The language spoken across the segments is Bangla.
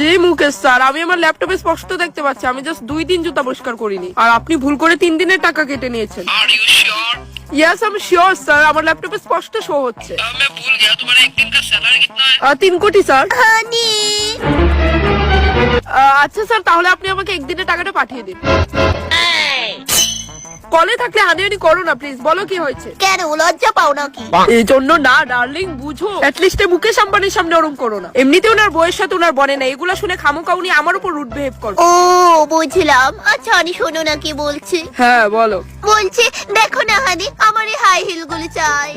জি মুকেশ স্যার, আমি আমার ল্যাপটপে স্পষ্ট দেখতে পাচ্ছি আমি জাস্ট 2 দিন জুতা পরিষ্কার করিনি, আর আপনি ভুল করে 3 দিনের টাকা কেটে নিয়েছেন। Yes I am sure sir, আমার ল্যাপটপে স্পষ্ট শো হচ্ছে। मैं भूल गया, तुम्हारा एक दिन का सैलरी कितना है? 3 কোটি স্যার। হানি আচ্ছা স্যার, তাহলে আপনি আমাকে একদিনের টাকাটা পাঠিয়ে দিন। কলে থাকলে হানি করো না প্লিজ, বলো কি হয়েছে। কেন লজ্জা পাও নাকি? এই জন্য না ডার্লিং, বুঝো অ্যাটলিস্ট মুকেশ আম্বানির সামনে ওরম করো না। এমনিতে ওনার বউয়ের সাথে ওনার বনে না, এগুলা শুনে খামোকা উনি আমার উপর রুড বিহেভ করে। ও বুঝলাম। আচ্ছা হানি শোনো না কি বলছে। হ্যাঁ বলো। বলছে দেখো না হানি, আমার এই হাই হিল গুলো চাই।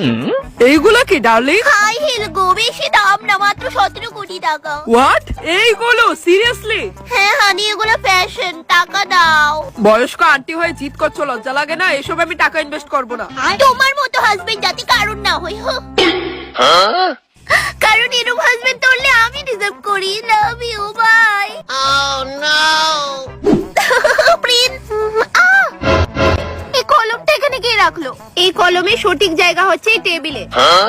এইগুলা কি ডার্লিং? হাই হিল গো, বেশি দাম না, মাত্র 17 কোটি টাকা। হোয়াট? এইগুলো সিরিয়াসলি? হ্যাঁ হানি, এগুলো ফ্যাশন, টাকা দাও। বয়স্ক আন্টি হয়ে জিদ করছো, লজ্জা লাগে না? এসব আমি টাকা ইনভেস্ট করবো না। তোমার মতো হাজবেন্ড যাতে কারণ না হই হো, কারণ এরকম হাজবেন্ড তোরলে আমি ডিজার্ভ করি। Love you, bye. Oh no Prince, এই কলমটা এখানে কে রাখলো? এই কলমের সঠিক জায়গা হচ্ছে এই টেবিলে।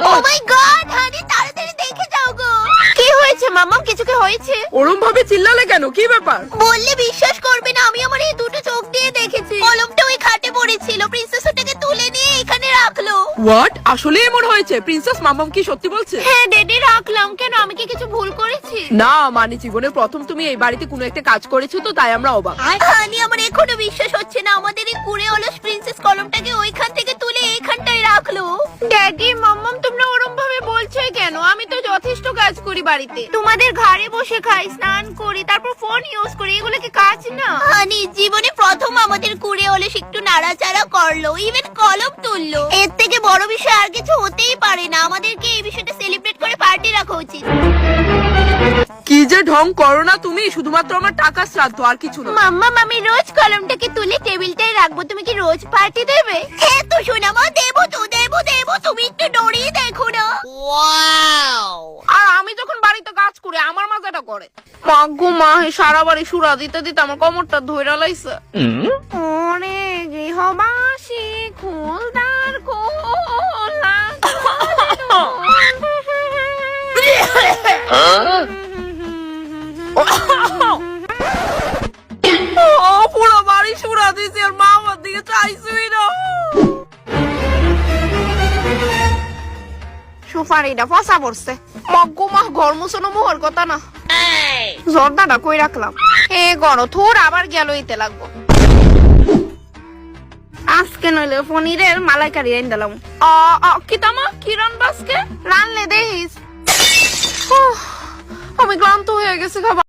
ও মাই গড হানি, তাড়াতাড়ি দেখে যাও গো। কি হয়েছে মাম্মা, কিছু কি হয়েছে? ওরম ভাবে চিল্লালে কেন, কি ব্যাপার? বললে বিশ্বাস করবে না, আমি আমার এই দুটো চোখ দিয়ে দেখেছি। কলমটা ওই খাটে পড়েছিল, প্রিন্সেস ওটাকে তুলে নিয়ে এখানে রাখলো। হোয়াট? আসলে এমন হয়েছে? প্রিন্সেস মামাম কি সত্যি বলছে? হ্যাঁ ডেডি রাখলাম। কেন, আমি কি কিছু ভুল করেছি? না মানে জীবনে প্রথম তুমি এই বাড়িতে কোনো একটা কাজ করেছো তো তাই আমরা অবাক। হানি আমার এখনো বিশ্বাস হচ্ছে না, আমাদের এই কুড়ে অলস প্রিন্সেস কলমটাকে ওইখান থেকে তুলে এইখানটায় রাখলো। ড্যাডি মাম্মাম তোমরা ওরম ভাবে বলছোই কেন? আমি তো যথেষ্ট কাজ করি বাড়িতে, তোমাদের ঘরে বসে খাই, স্নান করি, তারপর ফোন ইউজ করি, এগুলো কি কাজ না? হানি জীবনে প্রথম আমাদের কুড়ে অলস একটু নাড়াচাড়া করলো, ইভেন কলম তুললো। এর থেকে বড় বিষয় আর কিছু হতেই পারে না। আমাদেরকে এই বিষয়টা সেলিব্রেট করে পার্টি রাখা উচিত। কি যে ঢং করো না তুমি, শুধুমাত্র আমার টাকা শ্রাদ্ধ আর কিছু না। মাম্মা আমি রোজ কলমটাকে তুলে টেবিলটায় রাখবো, তুমি কি রোজ পার্টি দেবে? হ্যাঁ তো শোনা মা, দেবো তো, দেবো দেবো, তুমি একটু ডরিয়ে দেখো না। আর আমি যখন বাড়িতে কাজ করি আমার মাজাটা করে। মাগো মা, সারা বাড়ি সুরা দিতে দিতে আমার কোমরটা ধইরা লাইছে। ওরে গৃহবাসী খুলদার কোলা পুরো বাড়ি সুরা দিছে, আর মা আমার দিকে চাইছই না। সুপারিটা ফসা পড়ছে। মাগো মা, ঘর মুছানো মোহর কথা না। জর্দাটা কই রাখলাম? গড় থোর আবার গেল ইতে লাগবো। আজকে নইলে পনিরের মালাইকারি রাইন দিলাম। কি তামা কি রান্নাবাসকে রানলে দেখিস। আমি ক্লান্ত হয়ে গেছি খাবার।